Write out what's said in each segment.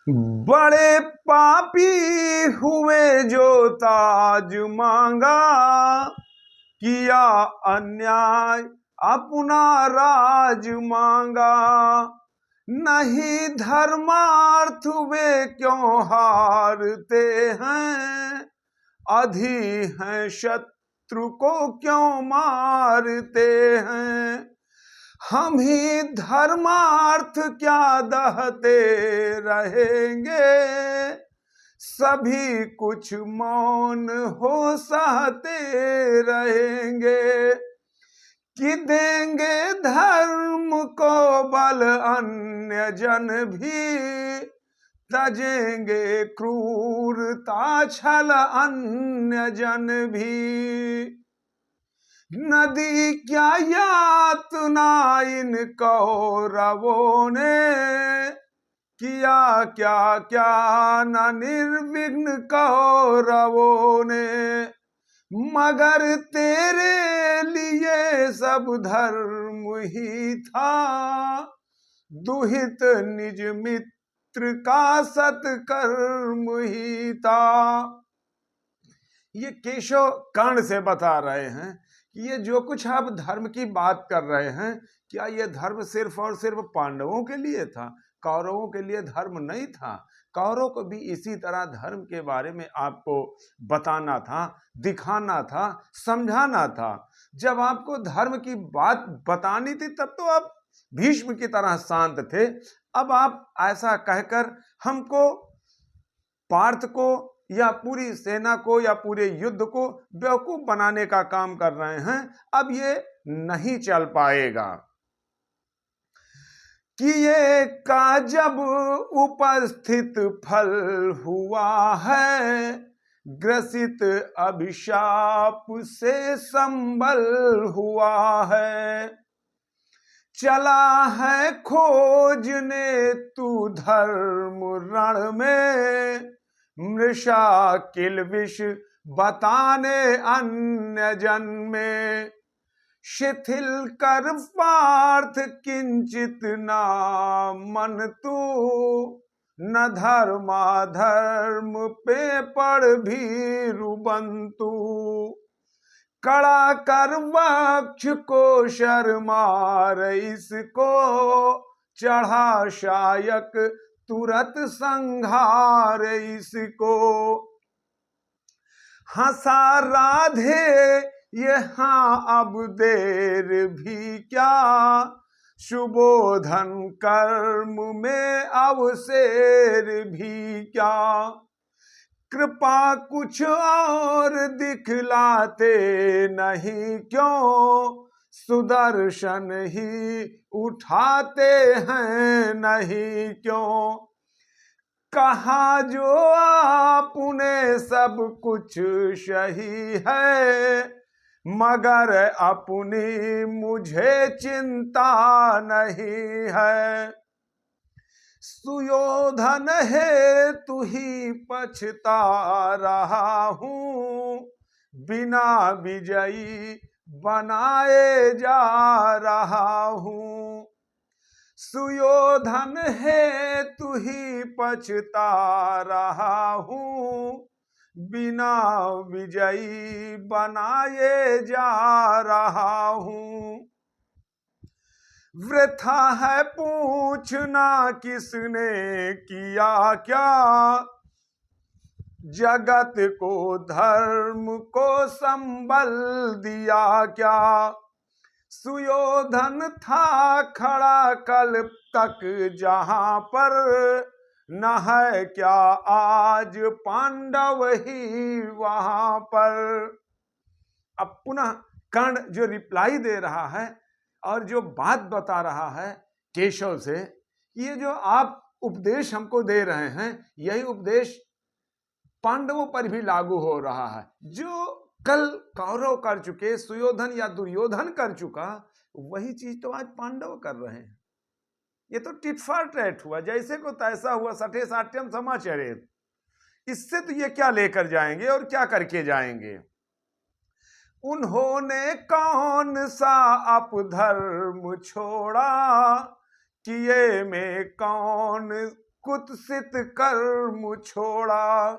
बड़े पापी हुए जो ताज मांगा, किया अन्याय अपना राज मांगा। नहीं धर्मार्थ वे क्यों हारते हैं, अधि हैं शत्रु को क्यों मारते हैं। हम ही धर्मार्थ क्या दहते रहेंगे, सभी कुछ मौन हो सहते रहेंगे। कि देंगे धर्म को बल अन्य जन भी, तजेंगे क्रूरता छल अन्य जन भी। नदी क्या यातना इन कौरवों ने, किया क्या क्या न निर्विघ्न कौरवों ने। मगर तेरे लिए सब धर्म ही था, दुहित निज मित्र का सत्कर्म ही था। ये केशव कर्ण से बता रहे हैं कि ये जो कुछ आप धर्म की बात कर रहे हैं, क्या ये धर्म सिर्फ और सिर्फ पांडवों के लिए था, कौरवों के लिए धर्म नहीं था। कौरवों को भी इसी तरह धर्म के बारे में आपको बताना था, दिखाना था, समझाना था। जब आपको धर्म की बात बतानी थी तब तो आप भीष्म की तरह शांत थे। अब आप ऐसा कहकर हमको, पार्थ को या पूरी सेना को या पूरे युद्ध को बेवकूफ बनाने का काम कर रहे हैं। अब ये नहीं चल पाएगा। कि ये का जब उपस्थित फल हुआ है, ग्रसित अभिशाप से संबल हुआ है। चला है खोजने तू धर्म रण में, मृषा किल विष बताने अन्य जन में। शिथिल कर पार्थ किंचित ना मन तू, न धर्मा धर्म पे पड़ भीरु बंतु। कड़ा कर वक्ष को शर्मार इसको, चढ़ा शायक तुरत संहार इसको। हंसा राधे यहाँ अब देर भी क्या, शुभोधन कर्म में अवसेर भी क्या। कृपा कुछ और दिखलाते नहीं क्यों, सुदर्शन ही उठाते हैं नहीं क्यों। कहा जो आपने सब कुछ सही है, मगर अपनी मुझे चिंता नहीं है। सुयोधन है तू ही पछता रहा हूँ, बिना विजयी बनाए जा रहा हूँ। सुयोधन है तू ही पछता रहा हूँ, बिना विजयी बनाए जा रहा हूँ। वृथा है पूछना किसने किया क्या, जगत को धर्म को संबल दिया क्या। सुयोधन था खड़ा कल तक जहां पर, न है क्या आज पांडव ही वहां पर। अब पुनः कर्ण जो रिप्लाई दे रहा है और जो बात बता रहा है केशव से, ये जो आप उपदेश हमको दे रहे हैं, यही उपदेश पांडवों पर भी लागू हो रहा है। जो कल कौरव कर चुके, सुयोधन या दुर्योधन कर चुका, वही चीज तो आज पांडव कर रहे हैं। ये तो टिट फॉर टैट हुआ, जैसे को तैसा हुआ, सठे साठ्यम समाचरेत। इससे तो ये क्या लेकर जाएंगे और क्या करके जाएंगे। उन्होंने कौन सा अपधर्म छोड़ा, किए में कौन कुत्सित कर्म छोड़ा।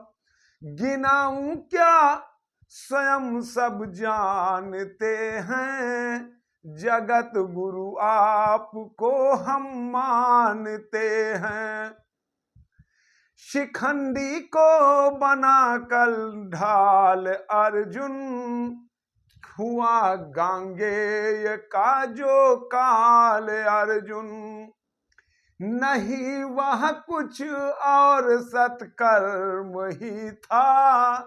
गिनाऊं क्या स्वयं सब जानते हैं, जगत गुरु आपको हम मानते हैं। शिखंडी को बना कल ढाल अर्जुन, हुआ गांगेय का जो काल अर्जुन। नहीं वह कुछ और सत्कर्म ही था,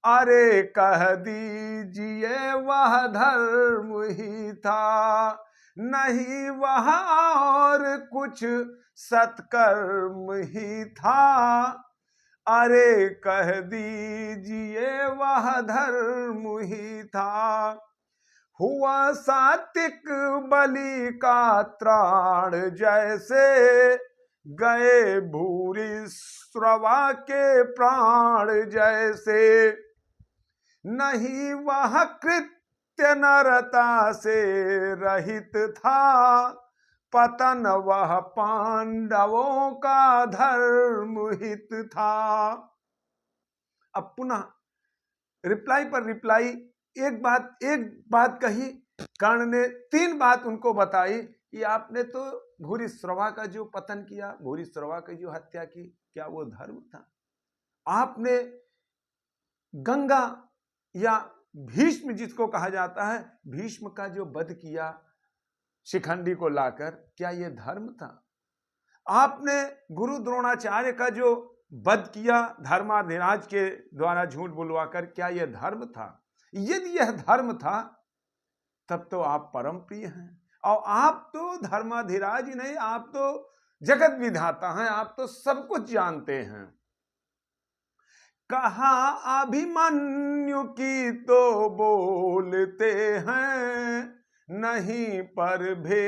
अरे कह दीजिए वह धर्म ही था। नहीं वह और कुछ सत्कर्म ही था, अरे कह दीजिए वह धर्म ही था। हुआ सात्विक बलि का त्राण जैसे, गए भूरि श्रवा के प्राण जैसे। नहीं वह कृत्य नरता से रहित था, पतन वह पांडवों का धर्म हित था। अब पुनः रिप्लाई पर रिप्लाई, एक बात कही। कर्ण ने 3 बात उनको बताई कि आपने तो भूरि श्रवा का जो पतन किया, भूरि श्रवा की जो हत्या की, क्या वो धर्म था? आपने गंगा या भीष्म जिसको कहा जाता है, भीष्म का जो वध किया शिखंडी को लाकर, क्या यह धर्म था? आपने गुरु द्रोणाचार्य का जो वध किया धर्माधिराज के द्वारा झूठ बुलवाकर, क्या यह धर्म था? यदि यह धर्म था तब तो आप परम प्रिय हैं, और आप तो धर्माधिराज ही नहीं, आप तो जगत विधाता हैं, आप तो सब कुछ जानते हैं। कहा अभिमन्यु की तो बोलते हैं, नहीं पर भेद